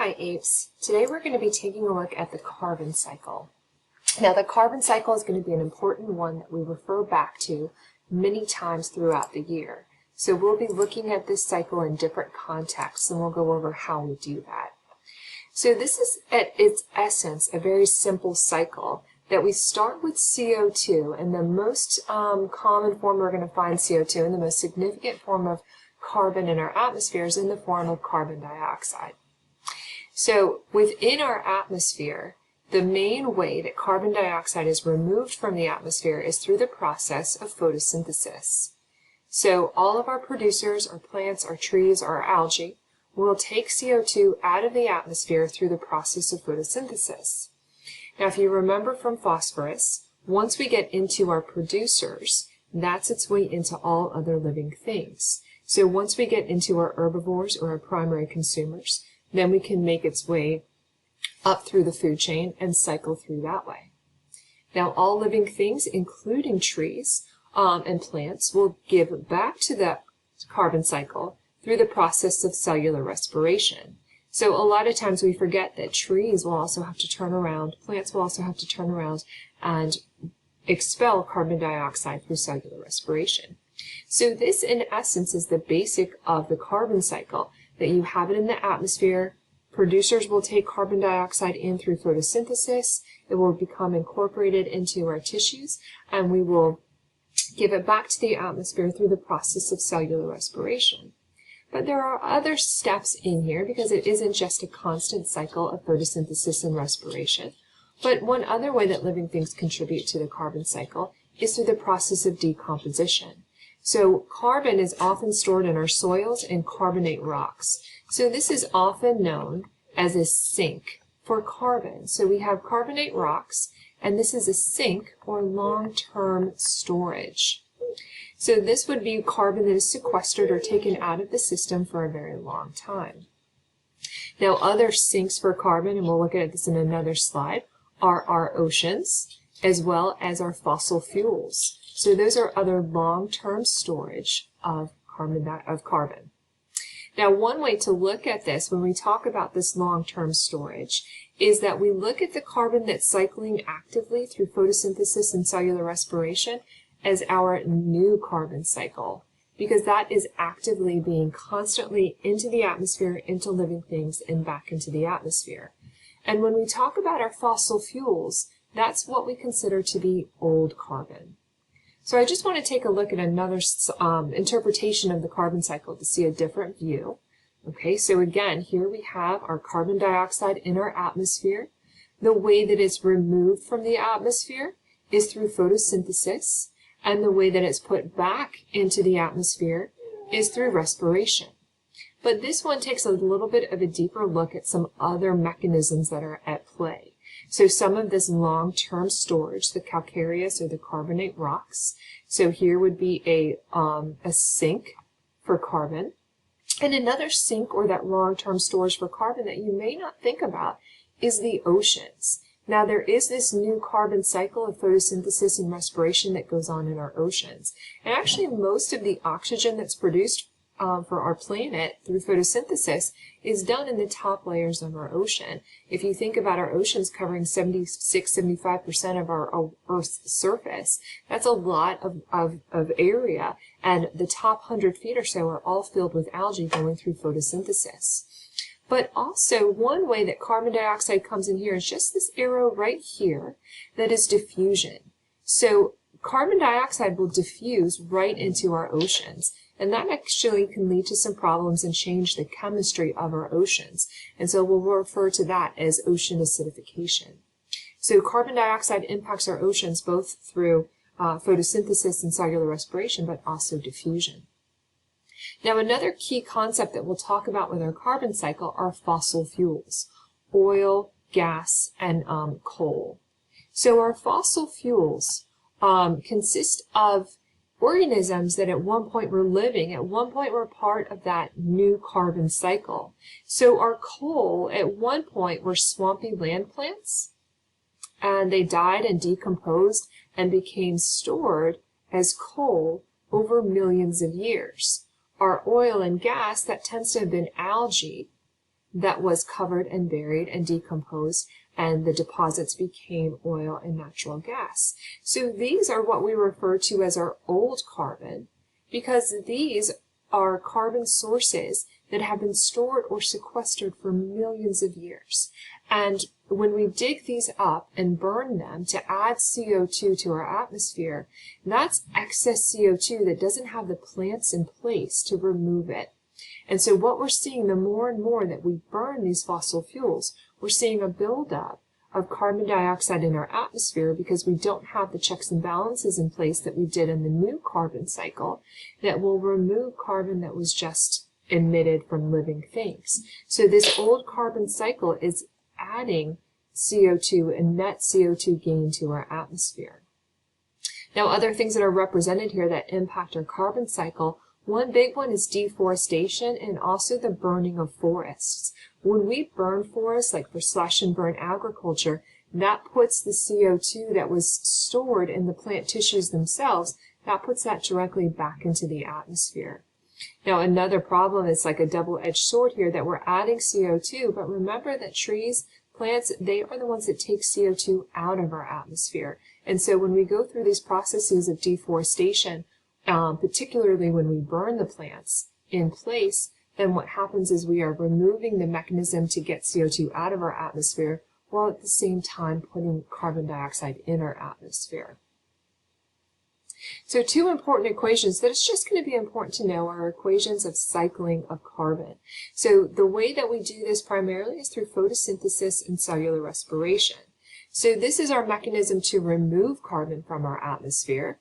Hi apes. Today we're going to be taking a look at the carbon cycle. Now the carbon cycle is going to be an important one that we refer back to many times throughout the year. So we'll be looking at this cycle in different contexts and we'll go over how we do that. So this is at its essence a very simple cycle that we start with CO2, and the most common form we're going to find CO2 and the most significant form of carbon in our atmosphere is in the form of carbon dioxide. So within our atmosphere, the main way that carbon dioxide is removed from the atmosphere is through the process of photosynthesis. So all of our producers, our plants, our trees, our algae, will take CO2 out of the atmosphere through the process of photosynthesis. Now if you remember from phosphorus, once we get into our producers, that's its way into all other living things. So once we get into our herbivores or our primary consumers, then we can make its way up through the food chain and cycle through that way. Now all living things, including trees and plants, will give back to the carbon cycle through the process of cellular respiration. So a lot of times we forget that trees will also have to turn around, plants will also have to turn around and expel carbon dioxide through cellular respiration. So this in essence is the basic of the carbon cycle, that you have it in the atmosphere. Producers will take carbon dioxide in through photosynthesis. It will become incorporated into our tissues, and we will give it back to the atmosphere through the process of cellular respiration. But there are other steps in here because it isn't just a constant cycle of photosynthesis and respiration. But one other way that living things contribute to the carbon cycle is through the process of decomposition. So carbon is often stored in our soils and carbonate rocks. So this is often known as a sink for carbon. So we have carbonate rocks, and this is a sink or long-term storage. So this would be carbon that is sequestered or taken out of the system for a very long time. Now other sinks for carbon, and we'll look at this in another slide, are our oceans as well as our fossil fuels. So those are other long-term storage of carbon. Now one way to look at this when we talk about this long-term storage is that we look at the carbon that's cycling actively through photosynthesis and cellular respiration as our new carbon cycle, because that is actively being constantly into the atmosphere, into living things, and back into the atmosphere. And when we talk about our fossil fuels, that's what we consider to be old carbon. So I just want to take a look at another interpretation of the carbon cycle to see a different view. Okay, so again, here we have our carbon dioxide in our atmosphere. The way that it's removed from the atmosphere is through photosynthesis, and the way that it's put back into the atmosphere is through respiration. But this one takes a little bit of a deeper look at some other mechanisms that are at play. So some of this long-term storage, the calcareous or the carbonate rocks. So here would be a sink for carbon. And another sink or that long-term storage for carbon that you may not think about is the oceans. Now there is this new carbon cycle of photosynthesis and respiration that goes on in our oceans. And actually most of the oxygen that's produced for our planet through photosynthesis is done in the top layers of our ocean. If you think about our oceans covering 76-75% of our Earth's surface, that's a lot of area, and the top 100 feet or so are all filled with algae going through photosynthesis. But also one way that carbon dioxide comes in here is just this arrow right here that is diffusion. So carbon dioxide will diffuse right into our oceans, and that actually can lead to some problems and change the chemistry of our oceans. And so we'll refer to that as ocean acidification. So carbon dioxide impacts our oceans both through photosynthesis and cellular respiration, but also diffusion. Now another key concept that we'll talk about with our carbon cycle are fossil fuels, oil, gas, and coal. So our fossil fuels consist of organisms that at one point were living, at one point were part of that new carbon cycle. So our coal at one point were swampy land plants, and they died and decomposed and became stored as coal over millions of years. Our oil and gas, that tends to have been algae that was covered and buried and decomposed, and the deposits became oil and natural gas. So these are what we refer to as our old carbon, because these are carbon sources that have been stored or sequestered for millions of years. And when we dig these up and burn them to add CO2 to our atmosphere, that's excess CO2 that doesn't have the plants in place to remove it. And so what we're seeing, the more and more that we burn these fossil fuels, we're seeing a buildup of carbon dioxide in our atmosphere because we don't have the checks and balances in place that we did in the new carbon cycle that will remove carbon that was just emitted from living things. So this old carbon cycle is adding CO2 and net CO2 gain to our atmosphere. Now, other things that are represented here that impact our carbon cycle, one big one is deforestation and also the burning of forests. When we burn forests, like for slash and burn agriculture, that puts the CO2 that was stored in the plant tissues themselves, that puts that directly back into the atmosphere. Now, another problem is like a double-edged sword here, that we're adding CO2, but remember that trees, plants, they are the ones that take CO2 out of our atmosphere. And so when we go through these processes of deforestation, particularly when we burn the plants in place, then what happens is we are removing the mechanism to get CO2 out of our atmosphere, while at the same time putting carbon dioxide in our atmosphere. So two important equations that it's just going to be important to know are equations of cycling of carbon. So the way that we do this primarily is through photosynthesis and cellular respiration. So this is our mechanism to remove carbon from our atmosphere,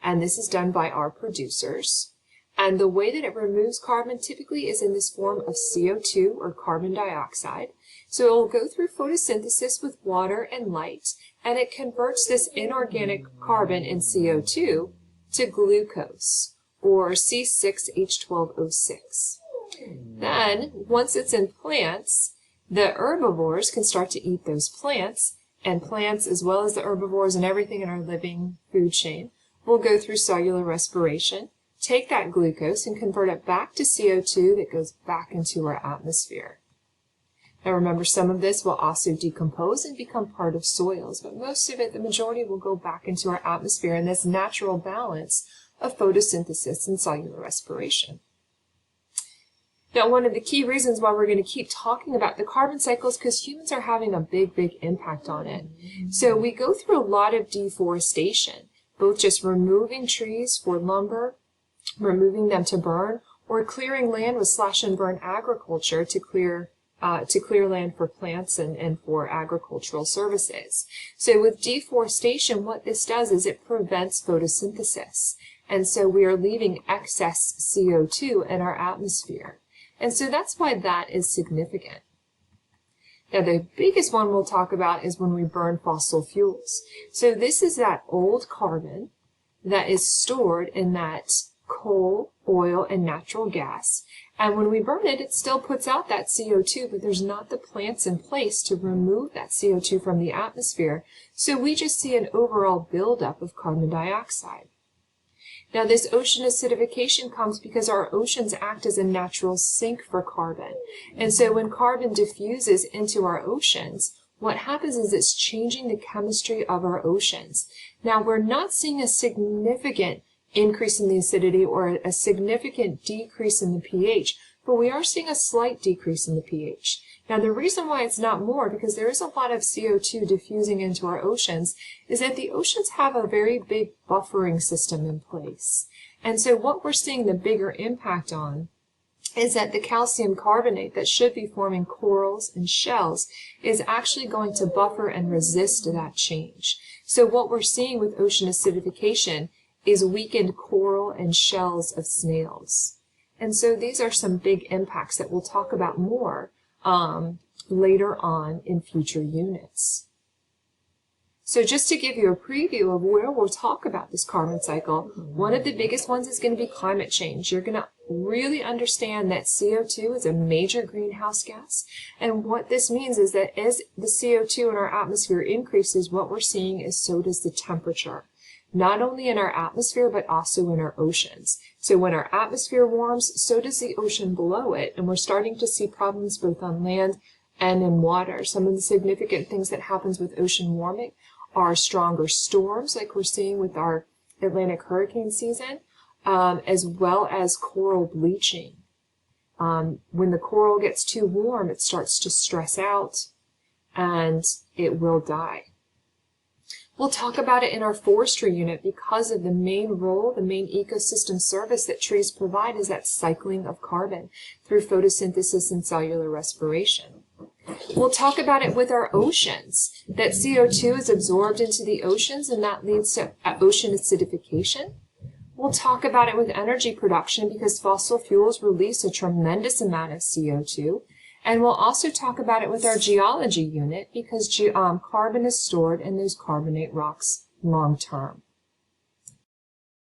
and this is done by our producers. And the way that it removes carbon typically is in this form of CO2 or carbon dioxide. So it will go through photosynthesis with water and light, and it converts this inorganic carbon in CO2 to glucose, or C6H12O6. Then, once it's in plants, the herbivores can start to eat those plants, and plants, as well as the herbivores and everything in our living food chain, will go through cellular respiration, take that glucose and convert it back to CO2 that goes back into our atmosphere. Now remember, some of this will also decompose and become part of soils, but most of it, the majority, will go back into our atmosphere in this natural balance of photosynthesis and cellular respiration. Now, one of the key reasons why we're going to keep talking about the carbon cycle is because humans are having a big impact on it. So we go through a lot of deforestation, both just removing trees for lumber, removing them to burn, or clearing land with slash and burn agriculture to clear land for plants and for agricultural services. So with deforestation, what this does is it prevents photosynthesis. And so we are leaving excess CO2 in our atmosphere. And so that's why that is significant. Now, the biggest one we'll talk about is when we burn fossil fuels. So this is that old carbon that is stored in that coal, oil, and natural gas. And when we burn it, it still puts out that CO2, but there's not the plants in place to remove that CO2 from the atmosphere. So we just see an overall buildup of carbon dioxide. Now, this ocean acidification comes because our oceans act as a natural sink for carbon. And so when carbon diffuses into our oceans, what happens is it's changing the chemistry of our oceans. Now, we're not seeing a significant increase in the acidity or a significant decrease in the pH, but we are seeing a slight decrease in the pH. Now, the reason why it's not more, because there is a lot of CO2 diffusing into our oceans, is that the oceans have a very big buffering system in place. And so what we're seeing the bigger impact on is that the calcium carbonate that should be forming corals and shells is actually going to buffer and resist that change. So what we're seeing with ocean acidification is weakened coral and shells of snails. And so these are some big impacts that we'll talk about more later on in future units. So just to give you a preview of where we'll talk about this carbon cycle, one of the biggest ones is going to be climate change. You're going to really understand that CO2 is a major greenhouse gas. And what this means is that as the CO2 in our atmosphere increases, what we're seeing is so does the temperature. not only in our atmosphere, but also in our oceans. So when our atmosphere warms, so does the ocean below it, and we're starting to see problems both on land and in water. Some of the significant things that happens with ocean warming are stronger storms, like we're seeing with our Atlantic hurricane season, as well as coral bleaching. When the coral gets too warm, it starts to stress out and it will die. We'll talk about it in our forestry unit because of the main role, the main ecosystem service that trees provide is that cycling of carbon through photosynthesis and cellular respiration. We'll talk about it with our oceans, that CO2 is absorbed into the oceans and that leads to ocean acidification. We'll talk about it with energy production because fossil fuels release a tremendous amount of CO2. And we'll also talk about it with our geology unit because carbon is stored in those carbonate rocks long term.